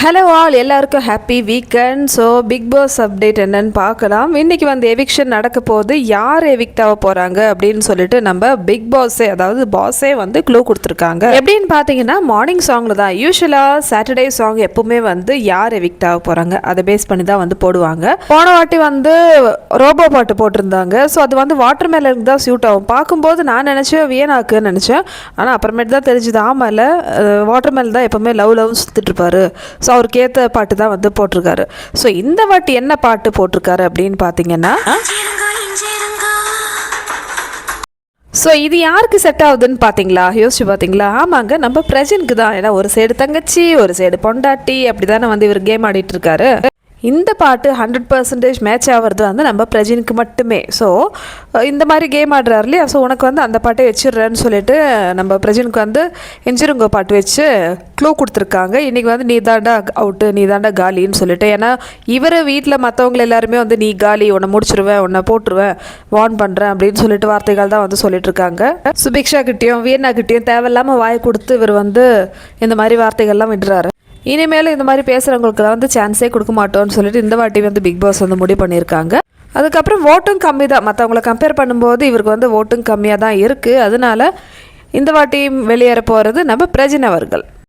Hello all, எல்லாருக்கும் happy weekend. So Bigg Boss update என்னன்னு பார்க்கலாம். இன்றைக்கி வந்து எவிக்ஷன் நடக்க போது, யார் எவிக்ட் ஆக போகிறாங்க அப்படின்னு சொல்லிட்டு நம்ம பிக் பாஸே, அதாவது பாஸே வந்து க்ளூ கொடுத்துருக்காங்க. எப்படின்னு பார்த்தீங்கன்னா, மார்னிங் சாங்கில் தான் யூஸ்வலாக சாட்டர்டே சாங் எப்பவுமே வந்து யார் எவிக்ட் ஆக போகிறாங்க அதை பேஸ் பண்ணி தான் வந்து போடுவாங்க. போன வாட்டி வந்து ரோபோ பாட்டு போட்டிருந்தாங்க. ஸோ அது வந்து வாட்டர் மேலனுக்கு தான் சூட் ஆகும். பார்க்கும்போது நான் நினச்சேன் வியனாக்குன்னு நினச்சேன். ஆனால் அப்புறமேட்டு தான் தெரிஞ்சுது ஆமாம், வாட்டர் மேல் தான் எப்போவுமே லவ் சுற்றிட்டு இருப்பாரு. ஸோ அவருக்கு ஏற்ற பாட்டு தான் வந்து போட்டிருக்காரு. ஸோ இந்த வாட்டி என்ன பாட்டு போட்டிருக்காரு அப்படின்னு பார்த்தீங்கன்னா, ஸோ இது யாருக்கு செட் ஆகுதுன்னு பார்த்தீங்களா? யோசிச்சு பார்த்தீங்களா? ஆமாங்க, நம்ம பிரஜனுக்கு தான். ஏன்னா ஒரு சைடு தங்கச்சி, ஒரு சைடு பொண்டாட்டி, அப்படி தானே வந்து இவர் கேம் ஆடிட்டு இருக்காரு. இந்த பாட்டு 100% மேட்ச் ஆகிறது வந்து நம்ம பிரஜினுக்கு மட்டுமே. ஸோ இந்த மாதிரி கேம் ஆடுறாரு இல்லையா, ஸோ உனக்கு வந்து அந்த பாட்டை வச்சிடுறேன்னு சொல்லிட்டு நம்ம பிரஜினுக்கு வந்து எஞ்சிருங்க பாட்டு வச்சு க்ளூ கொடுத்துருக்காங்க. இன்றைக்கி வந்து நீ தாண்டா அவுட்டு, நீ தாண்டா காலின்னு சொல்லிட்டு. ஏன்னா இவர் வீட்டில் மற்றவங்க எல்லாருமே வந்து நீ காலி, உன்னை முடிச்சிருவேன், உன்னை போட்டுருவேன், வார்ன் பண்ணுறேன் அப்படின்னு சொல்லிட்டு வார்த்தைகள் தான் வந்து சொல்லிட்டு இருக்காங்க. சுபிக்ஷா கிட்டேயும் வியன்னா கிட்டேயும் தேவையில்லாமல் வாய் கொடுத்து இவர் வந்து இந்த மாதிரி வார்த்தைகள்லாம் விடுறாரு. இனிமேல் இந்த மாதிரி பேசுகிறவங்களுக்கு வந்து சான்ஸே கொடுக்க மாட்டோம்னு சொல்லிட்டு இந்த வாட்டி வந்து பிக் பாஸ் வந்து முடிவு பண்ணியிருக்காங்க. அதுக்கப்புறம் ஓட்டும் கம்மி தான், மற்றவங்களை கம்பேர் பண்ணும்போது இவருக்கு வந்து ஓட்டும் கம்மியாக தான் இருக்குது. அதனால இந்த வாட்டி வெளியேற போகிறது நம்ம பிரஜின் அவர்கள்.